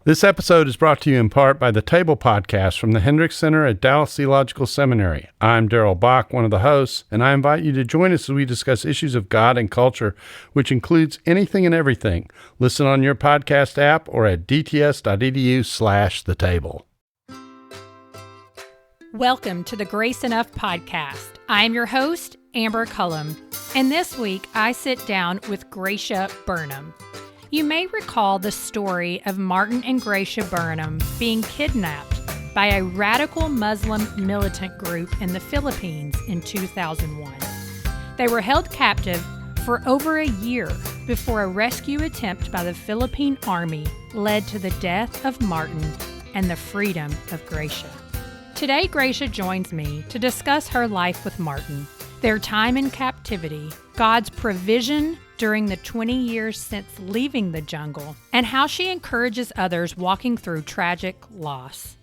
This episode is brought to you in part by the Table Podcast from the Hendricks Center at Dallas Theological Seminary. I'm Darrell Bach, one of the hosts, and I invite you to join us as we discuss issues of God and culture, which includes anything and everything. Listen on your podcast app or at dts.edu/thetable. Welcome to the Grace Enough podcast. I am your host, Amber Cullum, and this week I sit down with Gracia Burnham. You may recall the story of Martin and Gracia Burnham being kidnapped by a radical Muslim militant group in the Philippines in 2001. They were held captive for over a year before a rescue attempt by the Philippine Army led to the death of Martin and the freedom of Gracia. Today, Gracia joins me to discuss her life with Martin, their time in captivity, God's provision during the 20 years since leaving the jungle, and how she encourages others walking through tragic loss.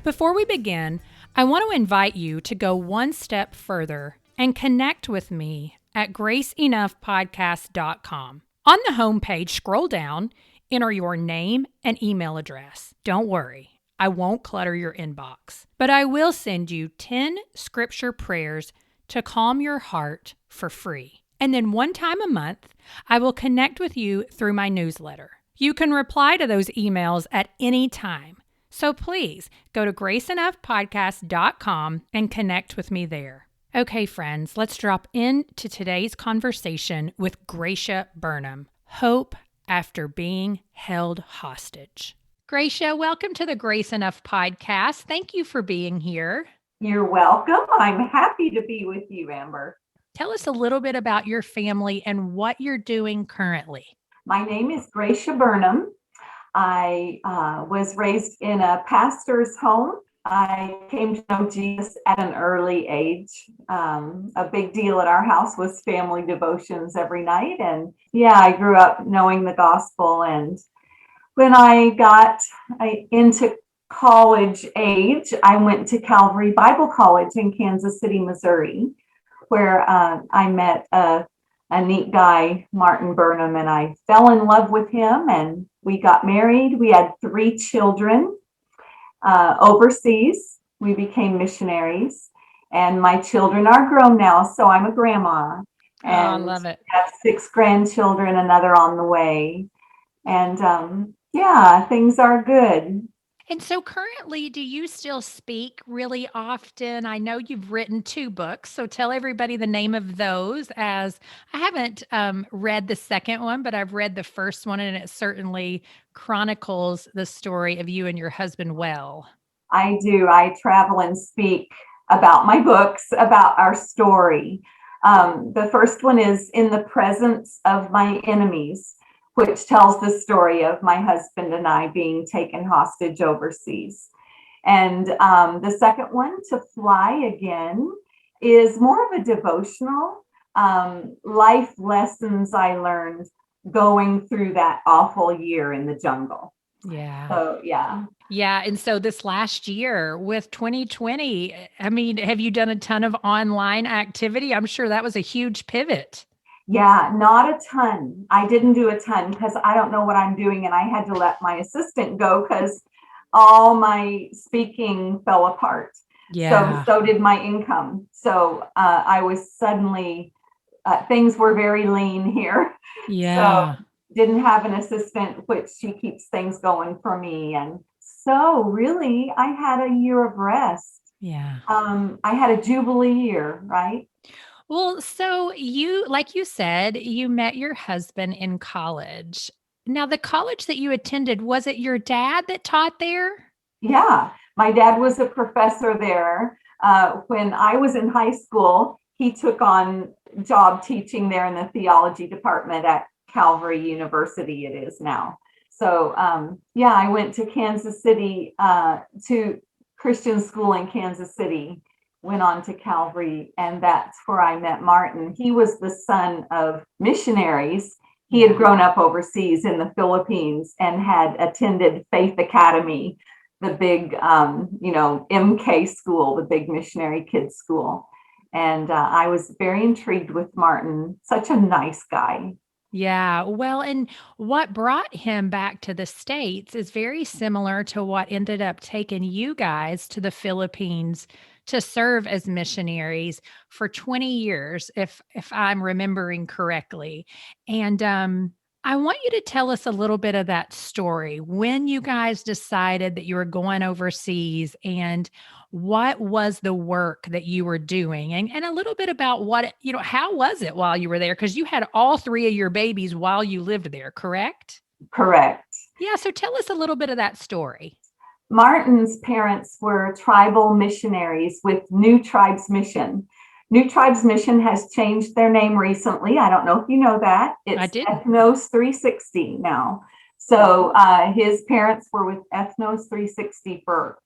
Before we begin, I want to invite you to go one step further and connect with me at graceenoughpodcast.com. On the homepage, scroll down, enter your name and email address. Don't worry, I won't clutter your inbox, but I will send you 10 scripture prayers to calm your heart for free. And then one time a month, I will connect with you through my newsletter. You can reply to those emails at any time. So please go to graceenoughpodcast.com and connect with me there. Okay, friends, let's drop into today's conversation with Gracia Burnham, Hope After Being Held Hostage. Gracia, welcome to the Grace Enough podcast. Thank you for being here. You're welcome. I'm happy to be with you, Amber. Tell us a little bit about your family and what you're doing currently. My name is Gracia Burnham. I was raised in a pastor's home. I came to know Jesus at an early age. A big deal at our house was family devotions every night. And I grew up knowing the gospel. And when I got into college age, I went to Calvary Bible College in Kansas City, Missouri, where I met a neat guy, Martin Burnham, and I fell in love with him, and we got married. We had 3 children overseas. We became missionaries, and my children are grown now, so I'm a grandma. And I love it. I have 6 grandchildren, another on the way, and things are good. And so currently, do you still speak really often? I know you've written 2 books, so tell everybody the name of those, as I haven't read the second one, but I've read the first one, and it certainly chronicles the story of you and your husband well. I do. I travel and speak about my books, about our story. The first one is In the Presence of My Enemies, which tells the story of my husband and I being taken hostage overseas. And the second one, To Fly Again, is more of a devotional, life lessons I learned going through that awful year in the jungle. Yeah. So, yeah. Yeah. And so this last year with 2020, I mean, have you done a ton of online activity? I'm sure that was a huge pivot. Yeah, not a ton. I didn't do a ton because I don't know what I'm doing, and I had to let my assistant go because all my speaking fell apart. Yeah. So did my income. So I was suddenly, things were very lean here. Yeah. So didn't have an assistant, which she keeps things going for me. And so really, I had a year of rest. Yeah. I had a Jubilee year, right? Well, so you, like you said, you met your husband in college. Now, the college that you attended, was it your dad that taught there? Yeah, my dad was a professor there. When I was in high school, he took on job teaching there in the theology department at Calvary University, it is now. So, I went to Kansas City, to Christian school in Kansas City, went on to Calvary, and that's where I met Martin. He was the son of missionaries. He had grown up overseas in the Philippines and had attended Faith Academy, the big, MK school, the big missionary kids school. And I was very intrigued with Martin, such a nice guy. Yeah. Well, and what brought him back to the States is very similar to what ended up taking you guys to the Philippines to serve as missionaries for 20 years, if I'm remembering correctly. And I want you to tell us a little bit of that story when you guys decided that you were going overseas and what was the work that you were doing and a little bit about how was it while you were there? Because you had all three of your babies while you lived there, correct? Correct. Yeah. So tell us a little bit of that story. Martin's parents were tribal missionaries with New Tribes Mission. New Tribes Mission has changed their name recently. I don't know if you know that. I It's didn't. Ethnos 360 now. So his parents were with Ethnos 360 for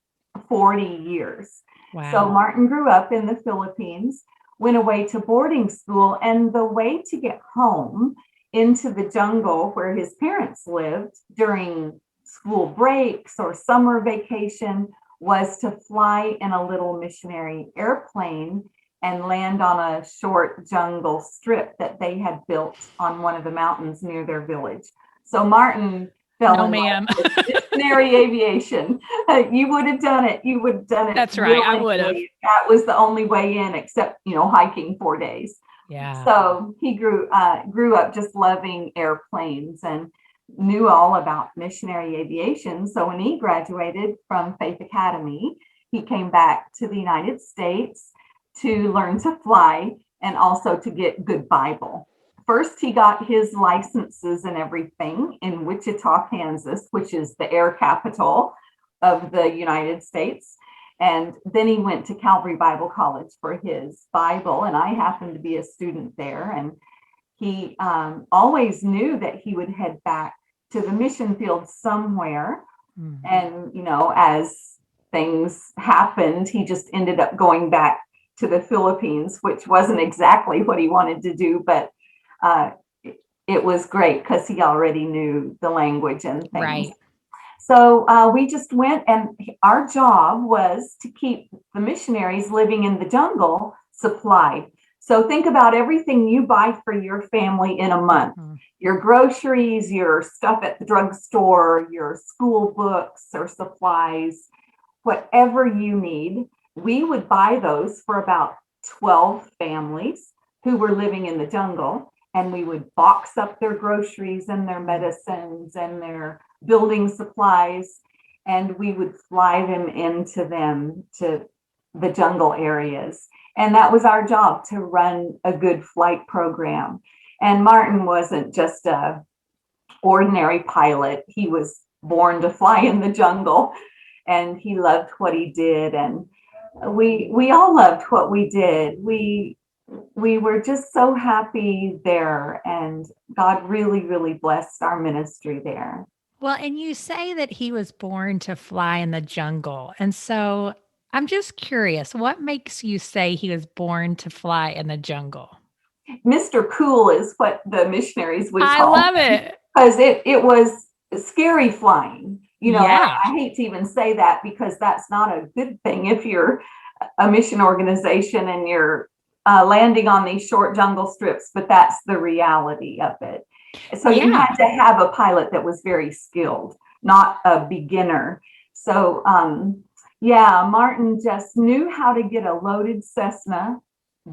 40 years. So Wow. Martin grew up in the Philippines, went away to boarding school, and the way to get home into the jungle where his parents lived during school breaks or summer vacation was to fly in a little missionary airplane and land on a short jungle strip that they had built on one of the mountains near their village. So Martin fell No, in love ma'am. with missionary aviation. You would have done it. You would have done it That's right. I would have. willingly. That was the only way in, except hiking 4 days. Yeah. So he grew up just loving airplanes and knew all about missionary aviation. So when he graduated from Faith Academy, he came back to the United States to learn to fly and also to get good Bible. First, he got his licenses and everything in Wichita, Kansas, which is the air capital of the United States. And then he went to Calvary Bible College for his Bible, and I happened to be a student there. And he always knew that he would head back to the mission field somewhere. Mm-hmm. And, as things happened, he just ended up going back to the Philippines, which wasn't exactly what he wanted to do, but it was great because he already knew the language and things. Right. So we just went, and our job was to keep the missionaries living in the jungle supplied. So think about everything you buy for your family in a month, your groceries, your stuff at the drugstore, your school books or supplies, whatever you need. We would buy those for about 12 families who were living in the jungle, and we would box up their groceries and their medicines and their building supplies, and we would fly them into the jungle areas. And that was our job, to run a good flight program. And Martin wasn't just a ordinary pilot. He was born to fly in the jungle, and he loved what he did. And we all loved what we did. We were just so happy there, and God really, really blessed our ministry there. Well, and you say that he was born to fly in the jungle. And so I'm just curious, what makes you say he was born to fly in the jungle? Mr. Cool is what the missionaries would call I love it. Because it was scary flying. Yeah. I hate to even say that, because that's not a good thing if you're a mission organization and you're landing on these short jungle strips, but that's the reality of it. So you had to have a pilot that was very skilled, not a beginner. So Martin just knew how to get a loaded Cessna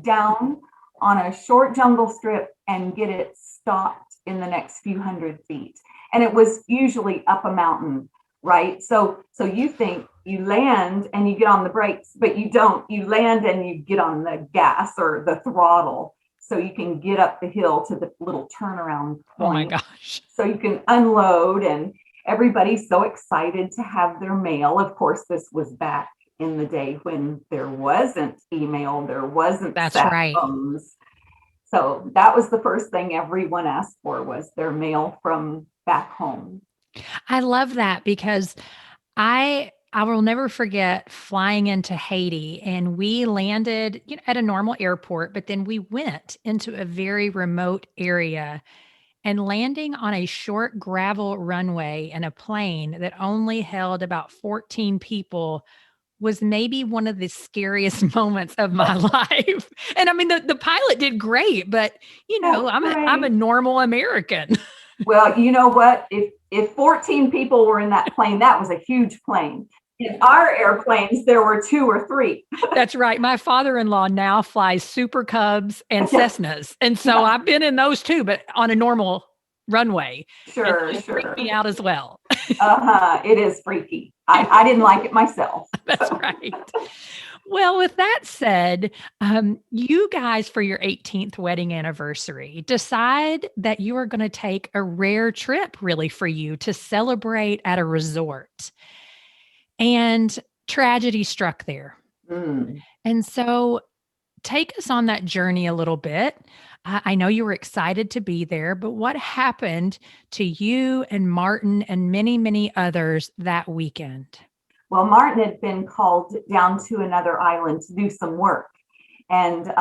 down on a short jungle strip and get it stopped in the next few hundred feet. And it was usually up a mountain, right? So you think you land and you get on the brakes, but you don't. You land and you get on the gas or the throttle, so you can get up the hill to the little turnaround point. Oh my gosh. So you can unload, and everybody's so excited to have their mail. Of course, this was back in the day when there wasn't email, there wasn't cell phones. So that was the first thing everyone asked for, was their mail from back home. I love that, because I will never forget flying into Haiti, and we landed at a normal airport, but then we went into a very remote area, and landing on a short gravel runway in a plane that only held about 14 people was maybe one of the scariest moments of my life. And I mean, the pilot did great, but That's I'm a great. normal American. Well, you know what? If 14 people were in that plane, that was a huge plane. In our airplanes, there were 2 or 3. That's right. My father-in-law now flies Super Cubs and Cessnas. And so Yeah, I've been in those too, but on a normal runway. And sure, they freak sure. me out as well. It is freaky. I didn't like it myself. That's right. Well, with that said, you guys, for your 18th wedding anniversary, decide that you are going to take a rare trip, really, for you to celebrate at a resort. And tragedy struck there. Mm. And so take us on that journey a little bit. I know you were excited to be there, but what happened to you and Martin and many, many others that weekend? Well, Martin had been called down to another island to do some work. And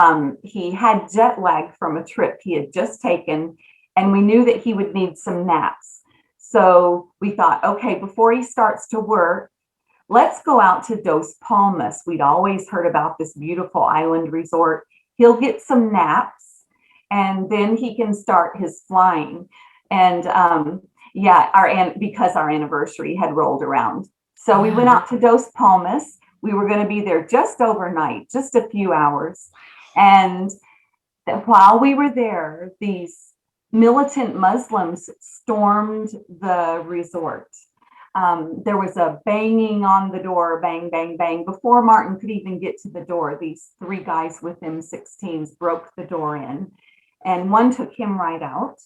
he had jet lag from a trip he had just taken. And we knew that he would need some naps. So we thought, okay, before he starts to work, let's go out to Dos Palmas. We'd always heard about this beautiful island resort. He'll get some naps and then he can start his flying. And because our anniversary had rolled around. So we went out to Dos Palmas. We were going to be there just overnight, just a few hours. And while we were there, these militant Muslims stormed the resort. There was a banging on the door, bang, bang, bang. Before Martin could even get to the door, these 3 guys with M16s broke the door in, and one took him right out.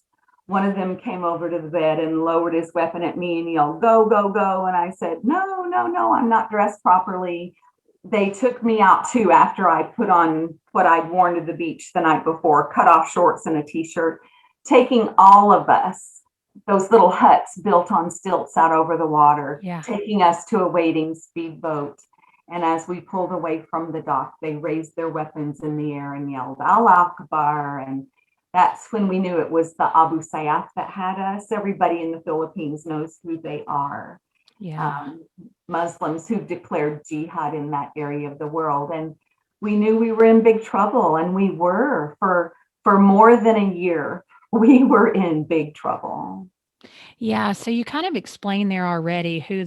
One of them came over to the bed and lowered his weapon at me and yelled, "Go, go, go." And I said, "No, no, no, I'm not dressed properly." They took me out too after I put on what I'd worn to the beach the night before, cut off shorts and a t-shirt, taking all of us, those little huts built on stilts out over the water, taking us to a waiting speedboat. And as we pulled away from the dock, they raised their weapons in the air and yelled, "Allah Akbar." And that's when we knew it was the Abu Sayyaf that had us. Everybody in the Philippines knows who they are. Yeah. Muslims who've declared jihad in that area of the world. And we knew we were in big trouble, and we were for more than a year. We were in big trouble. Yeah. So you kind of explained there already who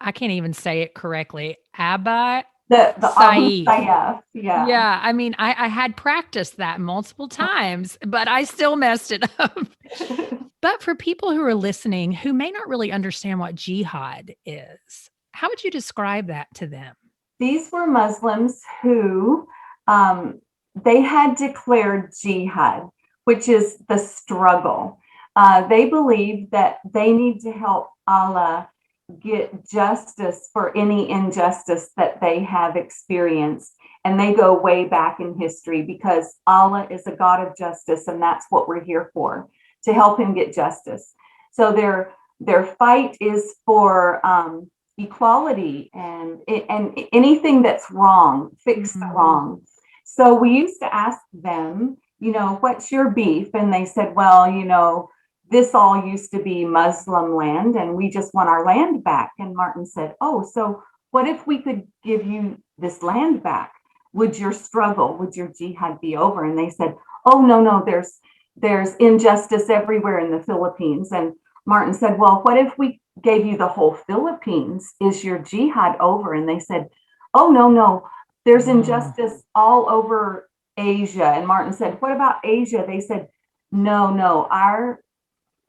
I can't even say it correctly, Abba The Abu Sayyaf. Sayyaf, yeah. Yeah. I mean, I had practiced that multiple times, but I still messed it up. But for people who are listening who may not really understand what jihad is, how would you describe that to them? These were Muslims who they had declared jihad, which is the struggle. They believe that they need to help Allah get justice for any injustice that they have experienced. And they go way back in history because Allah is a God of justice, and that's what we're here for, to help him get justice. So their fight is for equality and anything that's wrong, fix the wrong. So we used to ask them, what's your beef? And they said, well, this all used to be Muslim land and we just want our land back. And Martin said, oh, so what if we could give you this land back? Would your jihad be over? And they said, oh, no, there's injustice everywhere in the Philippines. And Martin said, well, what if we gave you the whole Philippines? Is your jihad over? And they said, oh, no, there's injustice all over Asia. And Martin said, what about Asia? They said, no,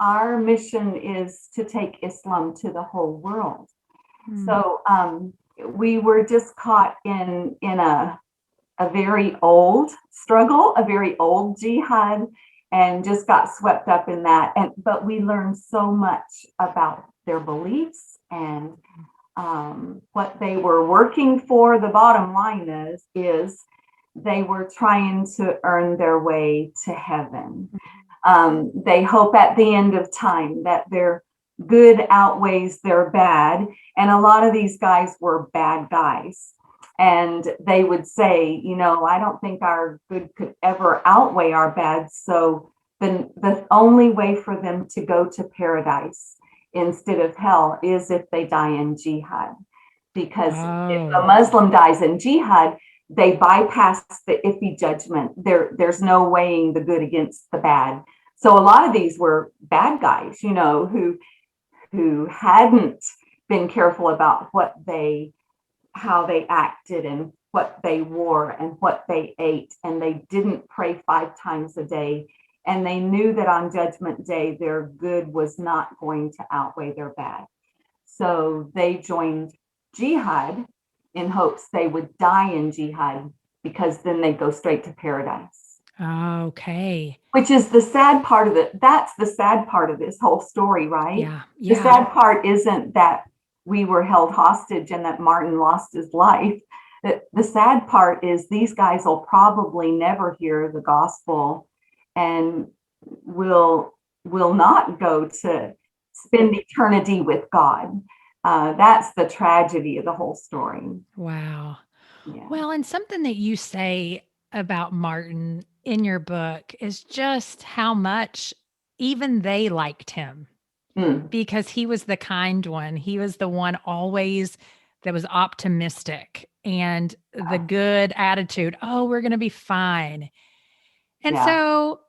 our mission is to take Islam to the whole world. So we were just caught in a very old struggle, a very old jihad, and just got swept up in that. But we learned so much about their beliefs and what they were working for. The bottom line is they were trying to earn their way to heaven. They hope at the end of time that their good outweighs their bad. And a lot of these guys were bad guys. And they would say, I don't think our good could ever outweigh our bad. So the only way for them to go to paradise instead of hell is if they die in jihad. because if a Oh, Muslim dies in jihad, they bypass the iffy judgment. There's no weighing the good against the bad. So a lot of these were bad guys, who hadn't been careful about how they acted and what they wore and what they ate, and they didn't pray 5 times a day. And they knew that on Judgment Day, their good was not going to outweigh their bad. So they joined jihad in hopes they would die in jihad, because then they go straight to paradise. okay. Which is the sad part of it. That's the sad part of this whole story, right? Yeah. The sad part isn't that we were held hostage and that Martin lost his life. The sad part is these guys will probably never hear the gospel and will not go to spend eternity with God. That's the tragedy of the whole story. Wow. Yeah. Well, and something that you say about Martin in your book is just how much even they liked him, because he was the kind one. He was the one always that was optimistic and the good attitude. Oh, we're going to be fine. And so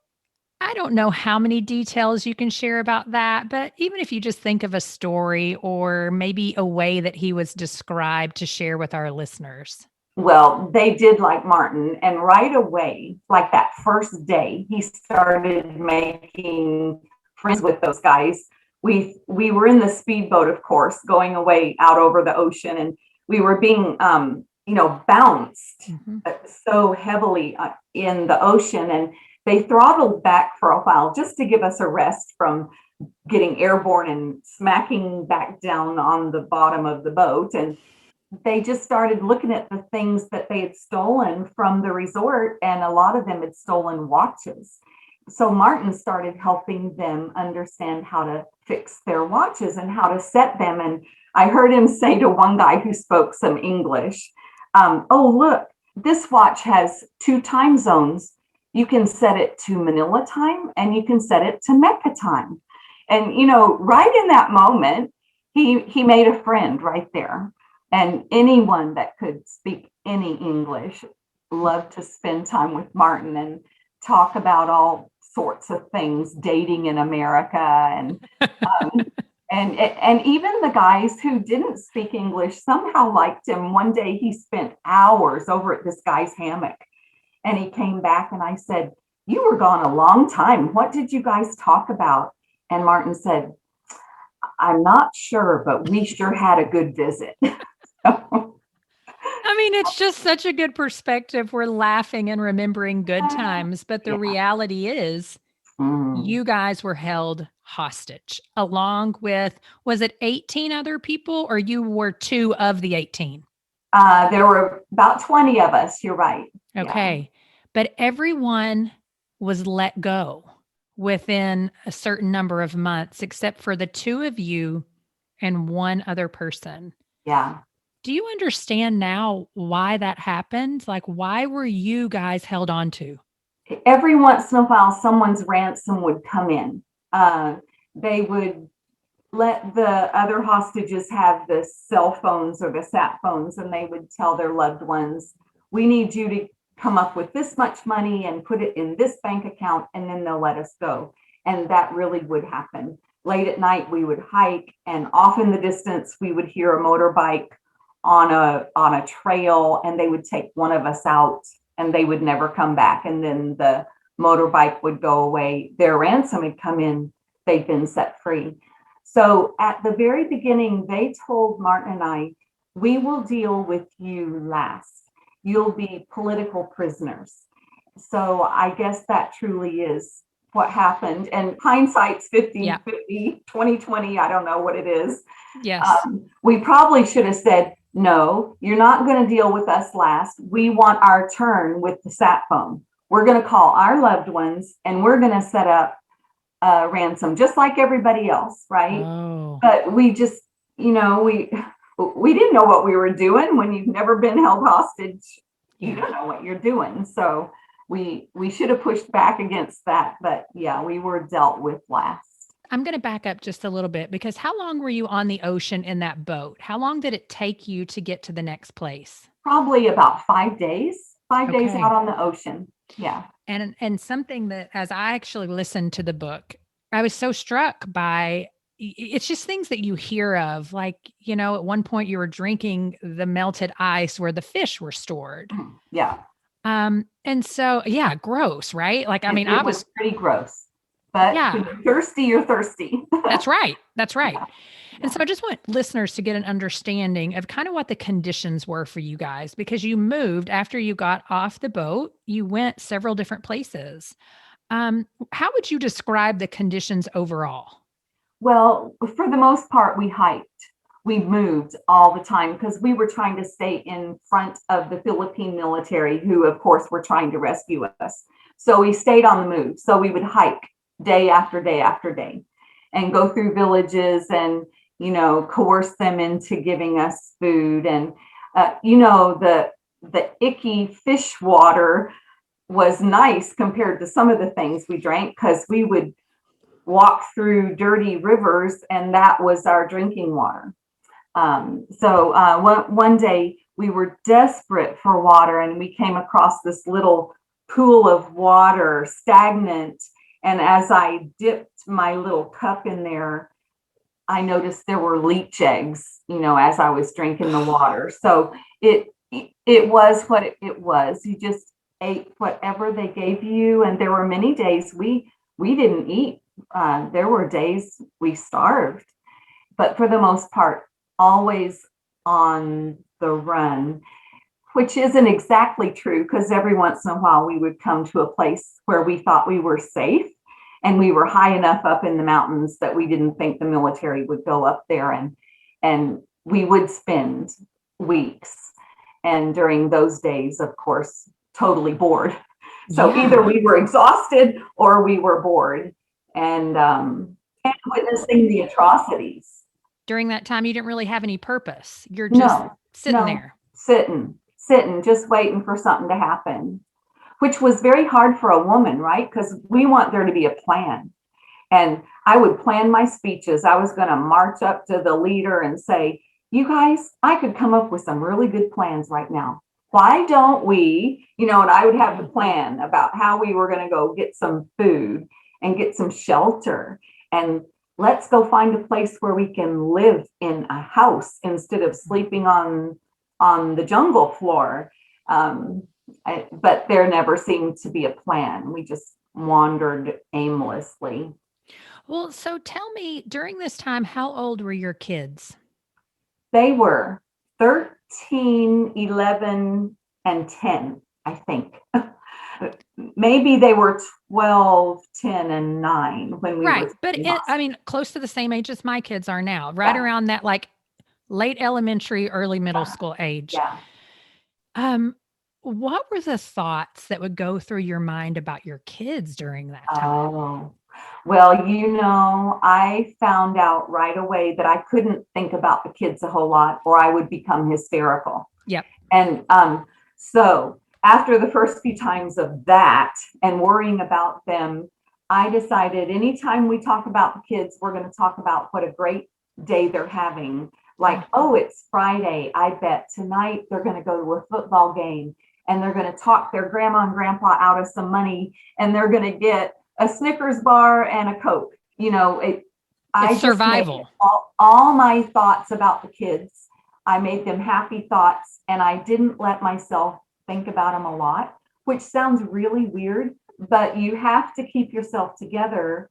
I don't know how many details you can share about that, but even if you just think of a story or maybe a way that he was described to share with our listeners. Well, they did like Martin, and right away, like that first day, he started making friends with those guys. We were in the speedboat, of course, going away out over the ocean, and we were being, bounced so heavily in the ocean, and they throttled back for a while just to give us a rest from getting airborne and smacking back down on the bottom of the boat. And they just started looking at the things that they had stolen from the resort, and a lot of them had stolen watches. So Martin started helping them understand how to fix their watches and how to set them. And I heard him say to one guy who spoke some English, oh, look, this watch has 2 time zones. You can set it to Manila time and you can set it to Mecca time. And, right in that moment, he made a friend right there. And anyone that could speak any English loved to spend time with Martin and talk about all sorts of things, dating in America, and even the guys who didn't speak English somehow liked him. One day he spent hours over at this guy's hammock, and he came back and I said, "You were gone a long time. What did you guys talk about?" And Martin said, "I'm not sure, but we sure had a good visit." I mean, it's just such a good perspective. We're laughing and remembering good times, but the reality is you guys were held hostage along with, was it 18 other people, or you were 2 of the 18? There were about 20 of us. You're right. Okay. Yeah. But everyone was let go within a certain number of months, except for the 2 of you and 1 other person. Yeah. Do you understand now why that happened? Like, why were you guys held on to? Every once in a while, someone's ransom would come in. They would let the other hostages have the cell phones or the sat phones, and they would tell their loved ones, "We need you to come up with this much money and put it in this bank account," and then they'll let us go. And that really would happen. Late at night, we would hike, and off in the distance, we would hear a motorbike on a trail, and they would take one of us out, and they would never come back. And then the motorbike would go away. Their ransom had come in. They'd been set free. So at the very beginning, they told Martin and I, "We will deal with you last. You'll be political prisoners." So I guess that truly is what happened. And hindsight's 50-50, 20-20, I don't know what it is. Yes. We probably should have said, "No, you're not going to deal with us last. We want our turn with the sat phone. We're going to call our loved ones and we're going to set up a ransom just like everybody else," right? Oh. But we just, we didn't know what we were doing. When you've never been held hostage, you don't know what you're doing. So we should have pushed back against that. But yeah, we were dealt with last. I'm going to back up just a little bit because how long were you on the ocean in that boat? How long did it take you to get to the next place? Probably about 5 days, 5 days Okay. out on the ocean. Yeah. And something that as I actually listened to the book, I was so struck by it's just things that you hear of, like, at one point you were drinking the melted ice where the fish were stored. Yeah. And so, yeah, gross, right? Like, I mean, It I was was, pretty gross, but when yeah, you're thirsty, you're thirsty. that's right. That's right. Yeah. And so I just want listeners to get an understanding of kind of what the conditions were for you guys because you moved after you got off the boat, you went several different places. How would you describe the conditions overall? Well, for the most part, we hiked. We moved all the time because we were trying to stay in front of the Philippine military, who, of course, were trying to rescue us. So we stayed on the move. So we would hike day after day after day and go through villages and, coerce them into giving us food. And, the icky fish water was nice compared to some of the things we drank because we would walk through dirty rivers and that was our drinking water. One day we were desperate for water and we came across this little pool of water, stagnant. And as I dipped my little cup in there, I noticed there were leech eggs, as I was drinking the water. So it was what it was. You just ate whatever they gave you. And there were many days we didn't eat. There were days we starved, but for the most part, always on the run, which isn't exactly true because every once in a while we would come to a place where we thought we were safe and we were high enough up in the mountains that we didn't think the military would go up there, and we would spend weeks. And during those days, of course, totally bored. So either we were exhausted or we were bored and witnessing the atrocities. During that time, you didn't really have any purpose. You're just sitting there. Sitting, just waiting for something to happen, which was very hard for a woman, right? Because we want there to be a plan. And I would plan my speeches. I was going to march up to the leader and say, you guys, I could come up with some really good plans right now. Why don't we, and I would have the plan about how we were going to go get some food and get some shelter. And let's go find a place where we can live in a house instead of sleeping on the jungle floor. But there never seemed to be a plan. We just wandered aimlessly. Well, so tell me, during this time, how old were your kids? They were 13, 11, and 10, I think. Maybe they were 12, 10, and 9 when we were. But close to the same age as my kids are now, right around that like late elementary, early middle school age. Yeah. What were the thoughts that would go through your mind about your kids during that time? Oh, well, I found out right away that I couldn't think about the kids a whole lot or I would become hysterical. Yep. And so after the first few times of that and worrying about them, I decided anytime we talk about the kids, we're going to talk about what a great day they're having. Like, oh, it's Friday. I bet tonight they're going to go to a football game and they're going to talk their grandma and grandpa out of some money and they're going to get a Snickers bar and a Coke. It's survival. All my thoughts about the kids, I made them happy thoughts and I didn't let myself think about them a lot, which sounds really weird, but you have to keep yourself together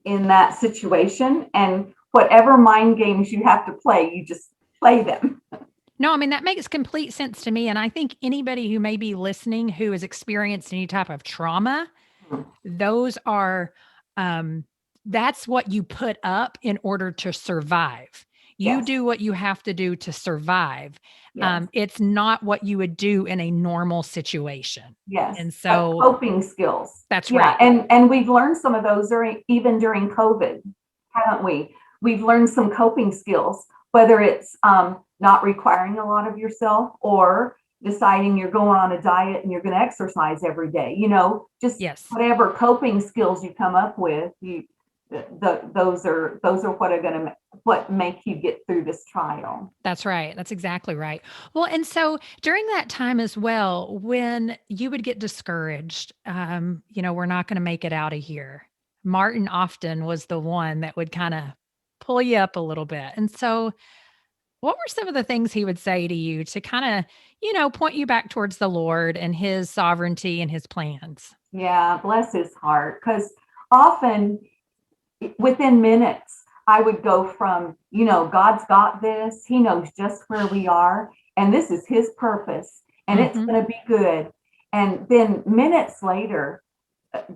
in that situation. And whatever mind games you have to play, you just play them. No, I mean, that makes complete sense to me. And I think anybody who may be listening who has experienced any type of trauma, those are, that's what you put up in order to survive. You do what you have to do to survive. Yes. It's not what you would do in a normal situation. Yes. And so coping skills. That's right. And we've learned some of those even during COVID, haven't we? We've learned some coping skills, whether it's not requiring a lot of yourself or deciding you're going on a diet and you're going to exercise every day, just whatever coping skills you come up with, those are what make you get through this trial. That's right. That's exactly right. Well, and so during that time as well, when you would get discouraged, we're not going to make it out of here. Martin often was the one that would kind of pull you up a little bit. And so, what were some of the things he would say to you to kind of, point you back towards the Lord and his sovereignty and his plans? Yeah, bless his heart. Because often within minutes, I would go from, God's got this. He knows just where we are. And this is his purpose. And it's going to be good. And then minutes later,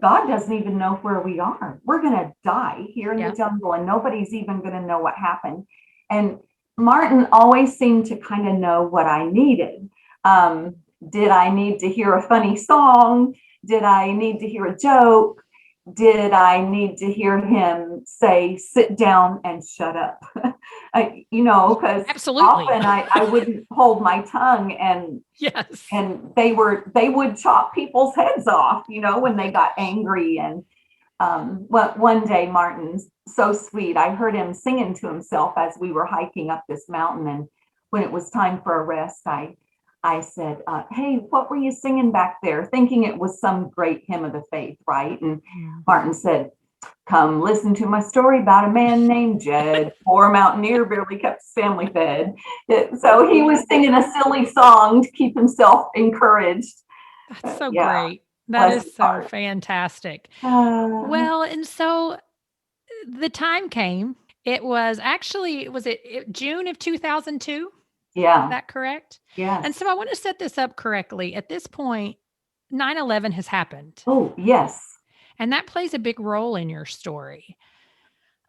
God doesn't even know where we are. We're going to die here in the jungle, and nobody's even going to know what happened. And Martin always seemed to kind of know what I needed. Did I need to hear a funny song? Did I need to hear a joke? Did I need to hear him say, sit down and shut up? Because often I wouldn't hold my tongue, and yes, and they would chop people's heads off, when they got angry. And one day, Martin's so sweet. I heard him singing to himself as we were hiking up this mountain. And when it was time for a rest, I said, hey, what were you singing back there? Thinking it was some great hymn of the faith, right? And Martin said, come listen to my story about a man named Jed. Poor mountaineer barely kept his family fed. So he was singing a silly song to keep himself encouraged. That's so great. That is so fantastic. Well, and so the time came. It was actually, was it June of 2002? Yeah. Is that correct? Yeah. And so I want to set this up correctly. At this point, 9/11 has happened. Oh, yes. And that plays a big role in your story.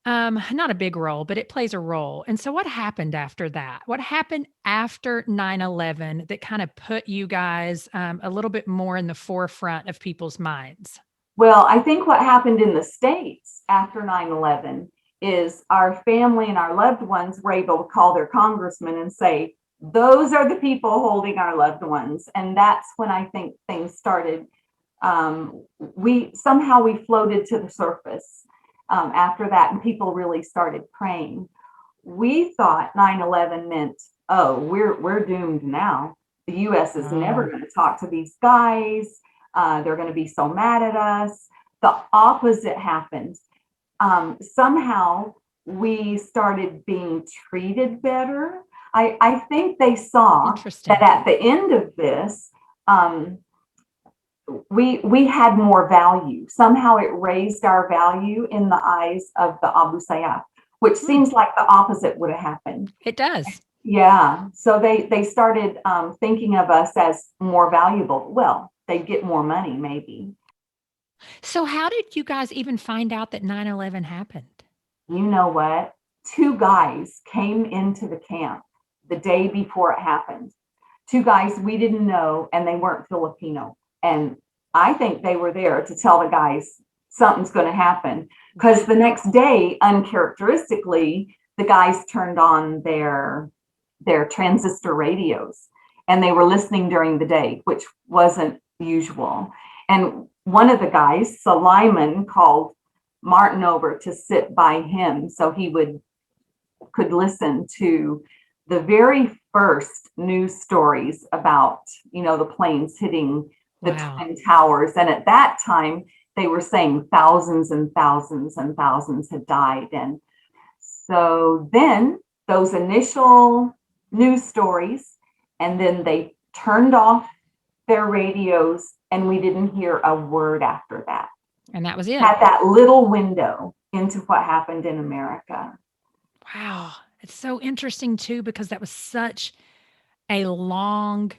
Not a big role, but it plays a role. And so what happened after that? What happened after 9/11 that kind of put you guys a little bit more in the forefront of people's minds? Well, I think what happened in the States after 9/11 is our family and our loved ones were able to call their congressman and say, those are the people holding our loved ones. And that's when I think things started. We floated to the surface after that, and people really started praying. We thought 9/11 meant, oh, we're doomed now. The U.S. is never going to talk to these guys. They're going to be so mad at us. The opposite happened. Somehow we started being treated better. I think they saw that at the end of this, we had more value. Somehow it raised our value in the eyes of the Abu Sayyaf, which seems like the opposite would have happened. It does. Yeah. So they started thinking of us as more valuable. Well, they'd get more money, maybe. So how did you guys even find out that 9/11 happened? You know what? 2 guys came into the camp the day before it happened. 2 guys we didn't know, and they weren't Filipino. And I think they were there to tell the guys something's going to happen, because the next day, uncharacteristically, the guys turned on their transistor radios, and they were listening during the day, which wasn't usual. And one of the guys, Suleiman, called Martin over to sit by him so he could listen to the very first news stories about, the planes hitting the Twin Towers. And at that time, they were saying thousands and thousands and thousands had died. And so then those initial news stories, and then they turned off their radios, and we didn't hear a word after that. And that was it. Had that little window into what happened in America. Wow. It's so interesting too, because that was such a long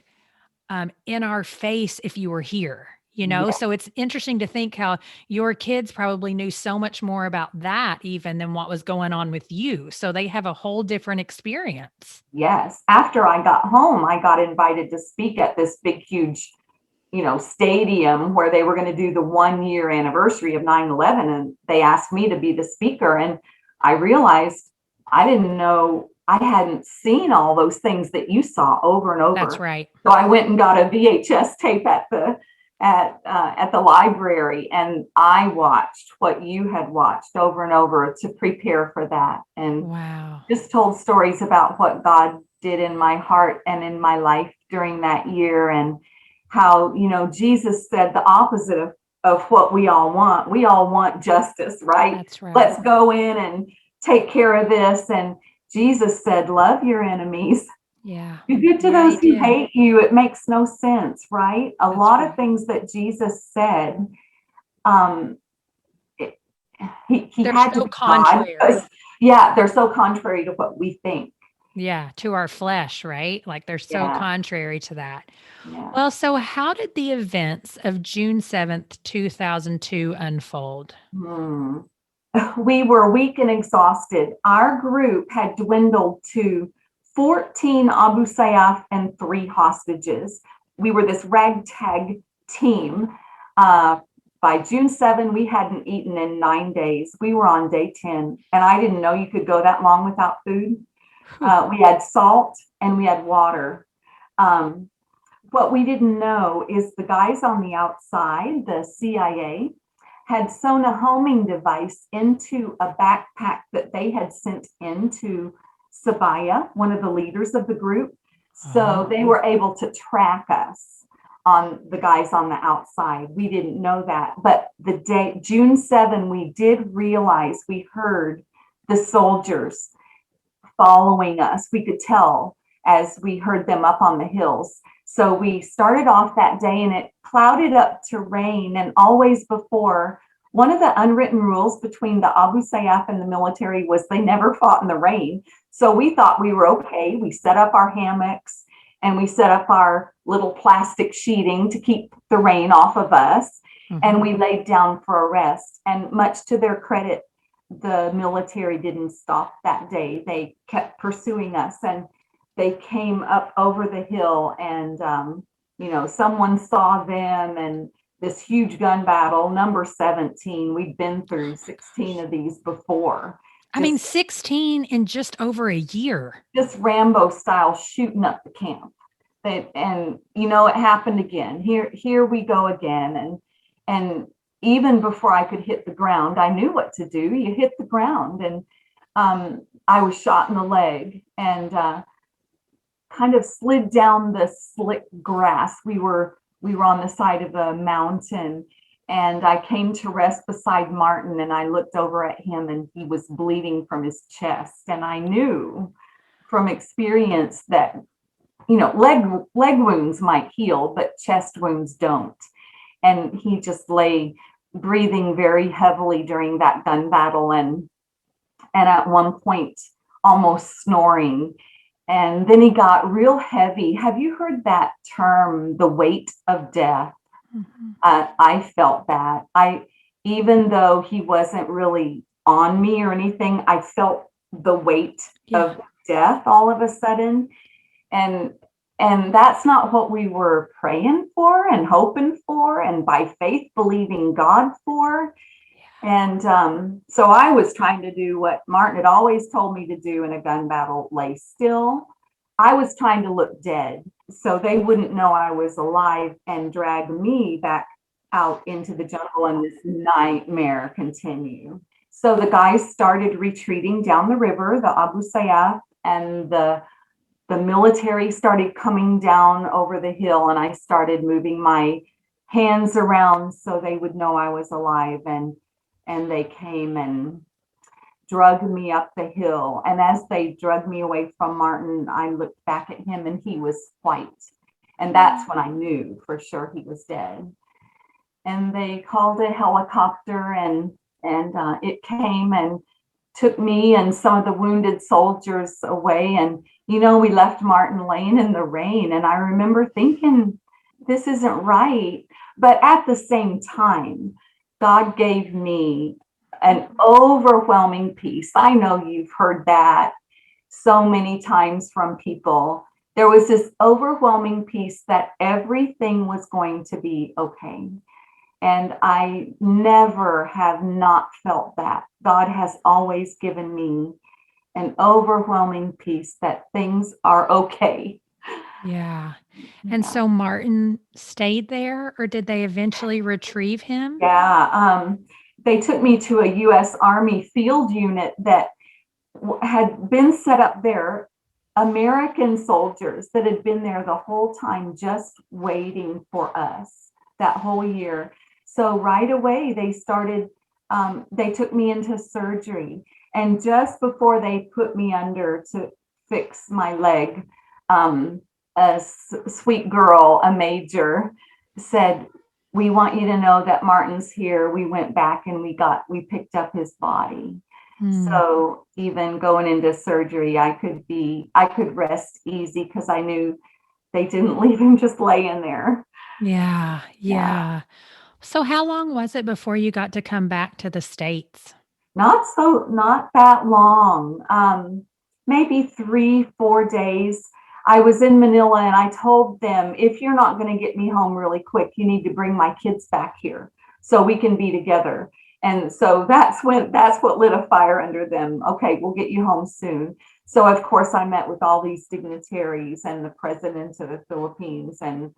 in our face if you were here, Yes. So it's interesting to think how your kids probably knew so much more about that even than what was going on with you. So they have a whole different experience. Yes. After I got home, I got invited to speak at this big, huge, stadium where they were going to do the 1-year anniversary of 9/11. And they asked me to be the speaker. And I realized I didn't know, I hadn't seen all those things that you saw over and over. That's right. So I went and got a VHS tape at the at the library, and I watched what you had watched over and over to prepare for that, and Wow. just told stories about what God did in my heart and in my life during that year, and how, Jesus said the opposite of what we all want. We all want justice, right? That's right. Let's go in and take care of this. And Jesus said, love your enemies. Yeah. Do good to Yeah, those he who did. hate you. It makes no sense, right? A That's lot right. of things that Jesus said, um, he They're had to so be God. contrary. Yeah, they're so contrary to what we think. Yeah, to our flesh, right? Like they're so Yeah, contrary to that. yeah. Well, so how did the events of June 7th, 2002 unfold? Hmm. We were weak and exhausted. Our group had dwindled to 14 Abu Sayyaf and 3 hostages. We were this ragtag team. Uh, by June 7, we hadn't eaten in 9 days. We were on day 10, and I didn't know you could go that long without food. We had salt and we had water. Um, what we didn't know is the guys on the outside, the CIA, had sewn a homing device into a backpack that they had sent into Sabaya, one of the leaders of the group. So they were able to track us on the guys on the outside. We didn't know that. But the day, June 7, we did realize, we heard the soldiers following us. We could tell as we heard them up on the hills. So we started off that day, and it clouded up to rain. And always before, one of the unwritten rules between the Abu Sayyaf and the military was they never fought in the rain. So we thought we were okay. We set up our hammocks and we set up our little plastic sheeting to keep the rain off of us. And we laid down for a rest. And much to their credit, the military didn't stop that day. They kept pursuing us, and they came up over the hill, and someone saw them, and this huge gun battle, number 17. We'd been through 16 of these before. I mean, 16 in just over a year. Just Rambo style shooting up the camp. And it happened again. Here we go again. And even before I could hit the ground, I knew what to do. You hit the ground, and I was shot in the leg and kind of slid down the slick grass. We were on the side of a mountain, and I came to rest beside Martin, and I looked over at him, and he was bleeding from his chest. And I knew from experience that leg wounds might heal, but chest wounds don't. And he just lay breathing very heavily during that gun battle, and at one point almost snoring. And then he got real heavy. Have you heard that term, the weight of death? I felt that. Even though he wasn't really on me or anything, I felt the weight of death all of a sudden. And that's not what we were praying for and hoping for, and by faith believing God for. And so I was trying to do what Martin had always told me to do in a gun battle: lay still. I was trying to look dead so they wouldn't know I was alive and drag me back out into the jungle and this nightmare continue. So the guys started retreating down the river, the Abu Sayyaf, and the military started coming down over the hill, and I started moving my hands around so they would know I was alive. And they came and drug me up the hill. And as they drug me away from Martin, I looked back at him, and he was white. And that's when I knew for sure he was dead. And they called a helicopter, and it came and took me and some of the wounded soldiers away. And we left Martin laying in the rain. And I remember thinking, this isn't right. But at the same time, God gave me an overwhelming peace. I know you've heard that so many times from people. There was this overwhelming peace that everything was going to be okay. And I never have not felt that. God has always given me an overwhelming peace that things are okay. Yeah. And so Martin stayed there, or did they eventually retrieve him? Yeah. They took me to a U.S. Army field unit that had been set up there, American soldiers that had been there the whole time, just waiting for us that whole year. So right away, they took me into surgery. And just before they put me under to fix my leg, a sweet girl, a major, said, "We want you to know that Martin's here." We went back and we picked up his body. So even going into surgery, I could rest easy because I knew they didn't leave him just laying there. Yeah, Yeah. yeah. So how long was it before you got to come back to the States? Not that long. Maybe 3, 4 days. I was in Manila and I told them, if you're not going to get me home really quick, you need to bring my kids back here so we can be together. And so that's what lit a fire under them. Okay, we'll get you home soon. So of course I met with all these dignitaries and the president of the Philippines and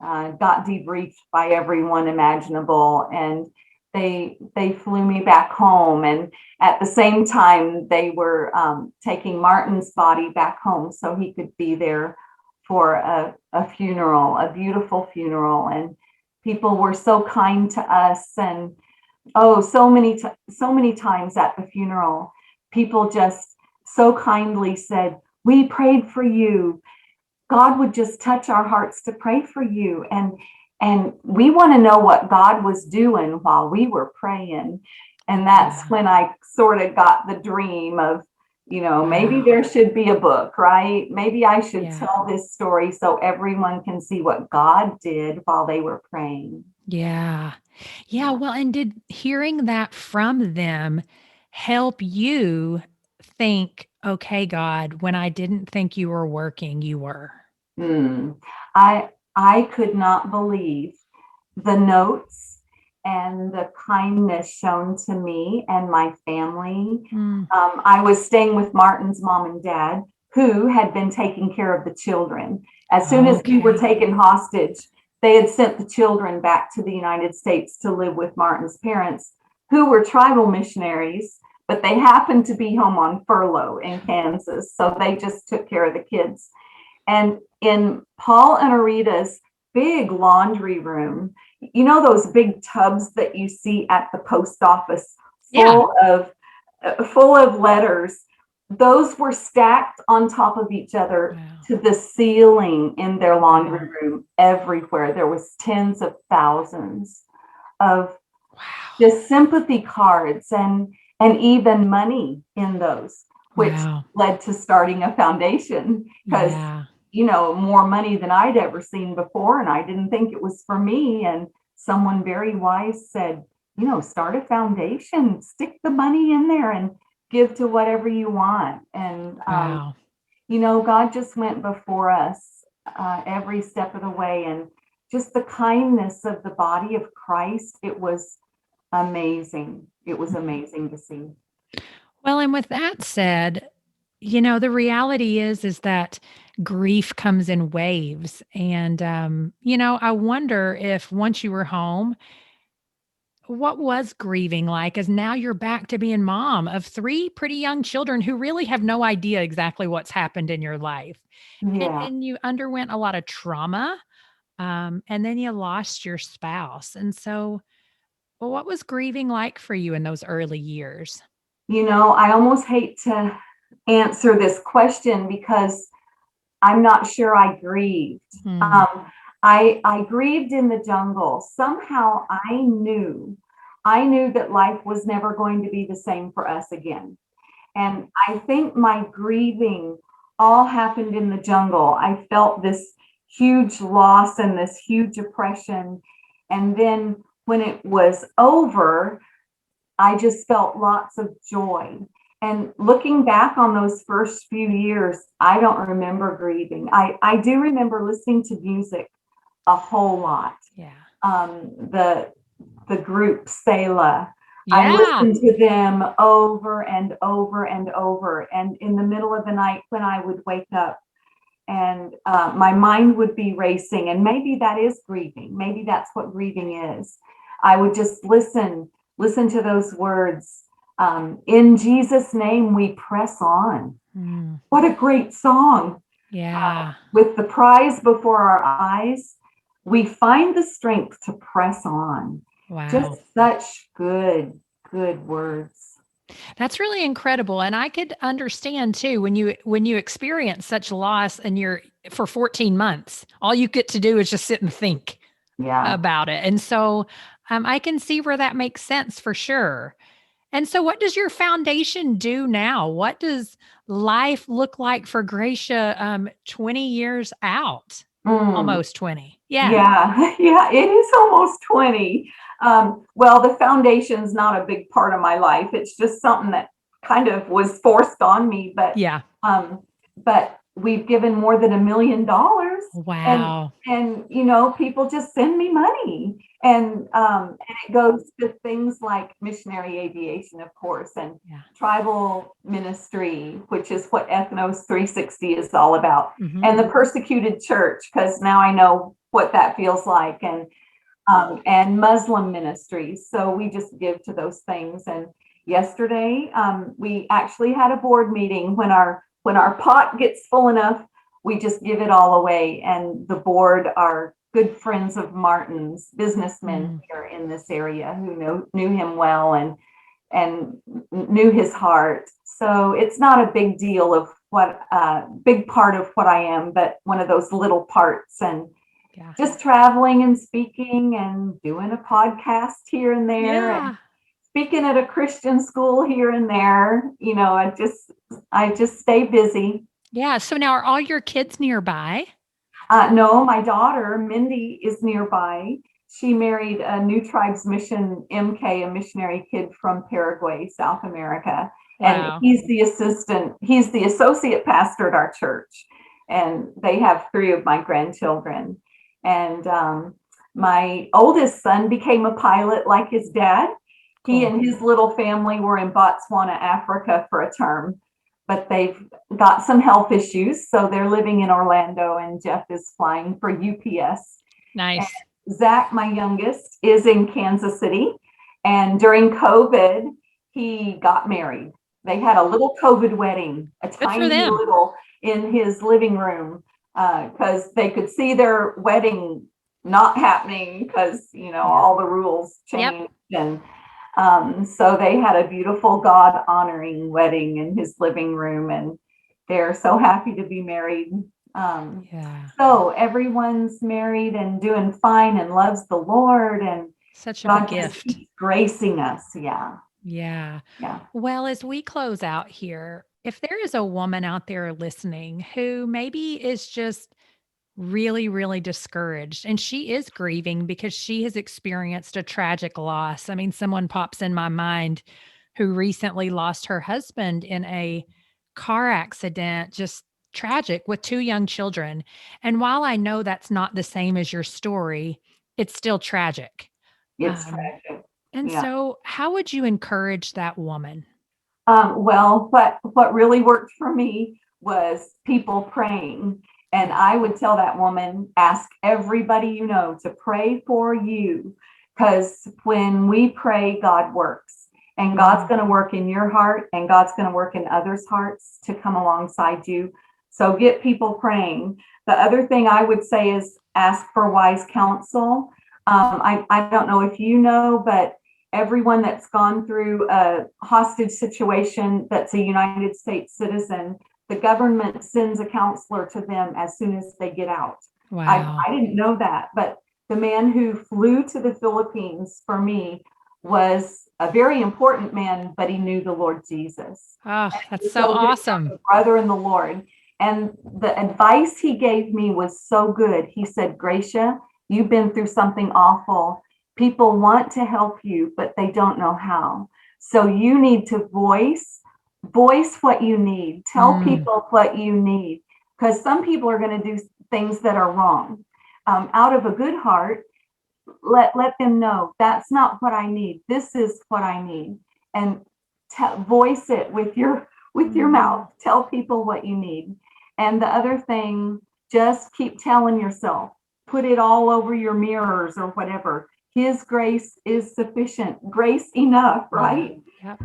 got debriefed by everyone imaginable, and they flew me back home. And at the same time, they were taking Martin's body back home so he could be there for a funeral, a beautiful funeral. And people were so kind to us, and so many times at the funeral, people just so kindly said, "We prayed for you. God would just touch our hearts to pray for you." And we want to know what God was doing while we were praying. And that's when I sort of got the dream of, maybe there should be a book, right? Maybe I should tell this story so everyone can see what God did while they were praying. Yeah. Yeah, well, and did hearing that from them help you think, "Okay, God, when I didn't think you were working, you were?" Hmm. I could not believe the notes and the kindness shown to me and my family. Mm. I was staying with Martin's mom and dad, who had been taking care of the children. As soon as we were Okay. taken hostage, they had sent the children back to the United States to live with Martin's parents, who were tribal missionaries, but they happened to be home on furlough in Kansas. So they just took care of the kids. And in Paul and Arita's big laundry room, those big tubs that you see at the post office Yeah. full of letters, those were stacked on top of each other Wow. to the ceiling in their laundry Wow. room everywhere. There was tens of thousands of Wow. just sympathy cards and even money in those, which Wow. led to starting a foundation because Yeah. more money than I'd ever seen before, and I didn't think it was for me. And someone very wise said, start a foundation, stick the money in there and give to whatever you want. And Wow. God just went before us every step of the way, and just the kindness of the body of Christ. It was amazing. It was amazing to see. Well, and with that said, the reality is that grief comes in waves. And, I wonder if once you were home, what was grieving like? As now you're back to being mom of three pretty young children who really have no idea exactly what's happened in your life. Yeah. And you underwent a lot of trauma. And then you lost your spouse. And so, well, what was grieving like for you in those early years? I almost hate to answer this question because I'm not sure I grieved. Hmm. I grieved in the jungle. Somehow I knew that life was never going to be the same for us again. And I think my grieving all happened in the jungle. I felt this huge loss and this huge oppression. And then when it was over, I just felt lots of joy. And looking back on those first few years, I don't remember grieving. I do remember listening to music a whole lot. Yeah. The group Selah. I Yeah. listened to them over and over and over. And in the middle of the night when I would wake up, and my mind would be racing, and maybe that is grieving. Maybe that's what grieving is. I would just listen to those words. In Jesus' name, we press on. What a great song. Yeah. With the prize before our eyes, we find the strength to press on. Wow. Just such good words. That's really incredible. And I could understand too, when you experience such loss and you're for 14 months, all you get to do is just sit and think about it. And so I can see where that makes sense for sure. And so what does your foundation do now? What does life look like for Gracia 20 years out? Almost 20. Yeah, it is almost 20. Well, the foundation's not a big part of my life. It's just something that kind of was forced on me. But but we've given more than $1 million. Wow. And people just send me money. And it goes to things like missionary aviation, of course, and tribal ministry, which is what Ethnos 360 is all about, and the persecuted church, because now I know what that feels like, and Muslim ministries. So we just give to those things. And yesterday, we actually had a board meeting. When our pot gets full enough, we just give it all away. And the board are good friends of Martin's, businessmen here in this area who knew him well and knew his heart. So it's not a big deal of what big part of what I am, but one of those little parts. And just traveling and speaking and doing a podcast here and there, and speaking at a Christian school here and there. I just stay busy. Yeah. So now, are all your kids nearby? No, my daughter, Mindy, is nearby. She married a New Tribes Mission MK, a missionary kid from Paraguay, South America. Wow. And he's the associate pastor at our church. And they have 3 of my grandchildren. And my oldest son became a pilot like his dad. He and his little family were in Botswana, Africa for a term. But they've got some health issues, so they're living in Orlando, and Jeff is flying for UPS. Nice. And Zach, my youngest, is in Kansas City, and during COVID, he got married. They had a little COVID wedding, a tiny little, in his living room, because they could see their wedding not happening because all the rules changed. And so they had a beautiful God-honoring wedding in his living room, and they're so happy to be married. So everyone's married and doing fine and loves the Lord, and such a God gift. keeps gracing us. Yeah. Well, as we close out here, if there is a woman out there listening who maybe is just really, really discouraged, and she is grieving because she has experienced a tragic loss. I mean, someone pops in my mind who recently lost her husband in a car accident, just tragic, with 2 young children. And while I know that's not the same as your story, it's still tragic. It's tragic. And so how would you encourage that woman? Well, what really worked for me was people praying. And I would tell that woman, ask everybody you know to pray for you, because when we pray, God works, and God's going to work in your heart, and God's going to work in others' hearts to come alongside you. So get people praying. The other thing I would say is ask for wise counsel. I don't know if you know, but everyone that's gone through a hostage situation that's a United States citizen, the government sends a counselor to them as soon as they get out. Wow. I didn't know that, but the man who flew to the Philippines for me was a very important man, but he knew the Lord Jesus. Oh, that's so awesome. A brother in the Lord. And the advice he gave me was so good. He said, Gracia, you've been through something awful. People want to help you, but they don't know how. So you need to voice what you need. Tell people what you need, because some people are going to do things that are wrong. Out of a good heart, let them know that's not what I need. This is what I need, and voice it with your mouth. Tell people what you need. And the other thing, just keep telling yourself, put it all over your mirrors or whatever. His grace is sufficient, grace enough, right? Yep.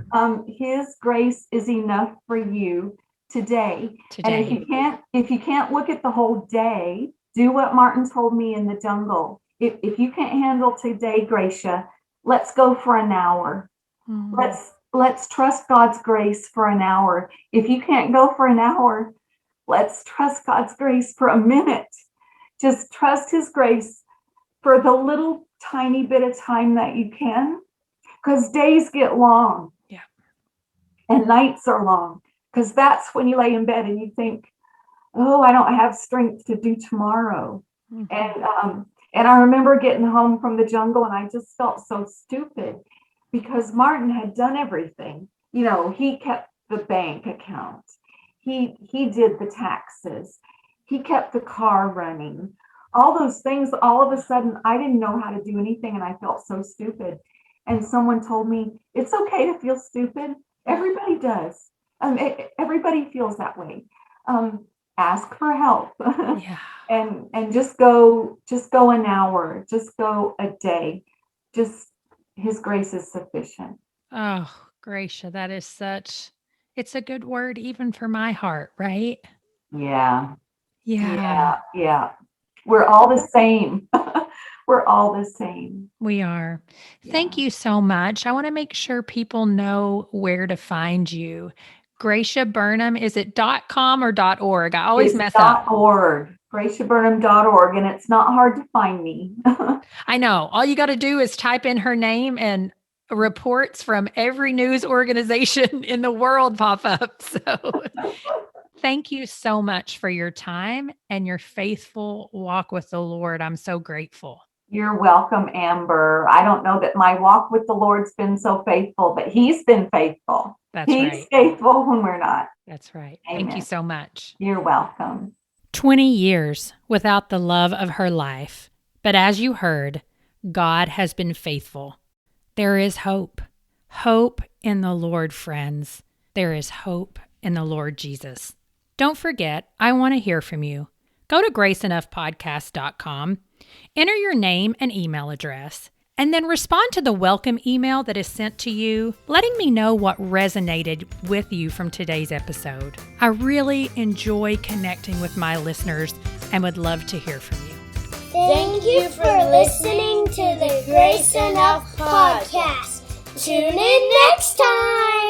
His grace is enough for you today. And if you can't look at the whole day, do what Martin told me in the jungle. If you can't handle today, Gracia, let's go for an hour. Mm-hmm. Let's trust God's grace for an hour. If you can't go for an hour, let's trust God's grace for a minute. Just trust his grace for the little tiny bit of time that you can, because days get long. Yeah. And nights are long, because that's when you lay in bed and you think, oh, I don't have strength to do tomorrow. Mm-hmm. And I remember getting home from the jungle and I just felt so stupid because Martin had done everything. You know, he kept the bank account. He did the taxes. He kept the car running. All those things, all of a sudden, I didn't know how to do anything and I felt so stupid. And someone told me, it's okay to feel stupid. Everybody does. Everybody feels that way. Ask for help. Yeah. and just go an hour, just go a day. Just his grace is sufficient. Oh, Gracia, that is it's a good word even for my heart, right? Yeah. Yeah. Yeah. We're all the same. We're all the same. We are. Yeah. Thank you so much. I want to make sure people know where to find you. Gracia Burnham, is it .com or .org? I always mess up. .org, GraciaBurnham.org, and it's not hard to find me. I know. All you got to do is type in her name and reports from every news organization in the world pop up. So thank you so much for your time and your faithful walk with the Lord. I'm so grateful. You're welcome, Amber. I don't know that my walk with the Lord's been so faithful, but he's been faithful. He's faithful when we're not. That's right. Amen. Thank you so much. You're welcome. 20 years without the love of her life. But as you heard, God has been faithful. There is hope. Hope in the Lord, friends. There is hope in the Lord Jesus. Don't forget, I want to hear from you. Go to graceenoughpodcast.com, enter your name and email address, and then respond to the welcome email that is sent to you, letting me know what resonated with you from today's episode. I really enjoy connecting with my listeners and would love to hear from you. Thank you for listening to the Grace Enough Podcast. Tune in next time.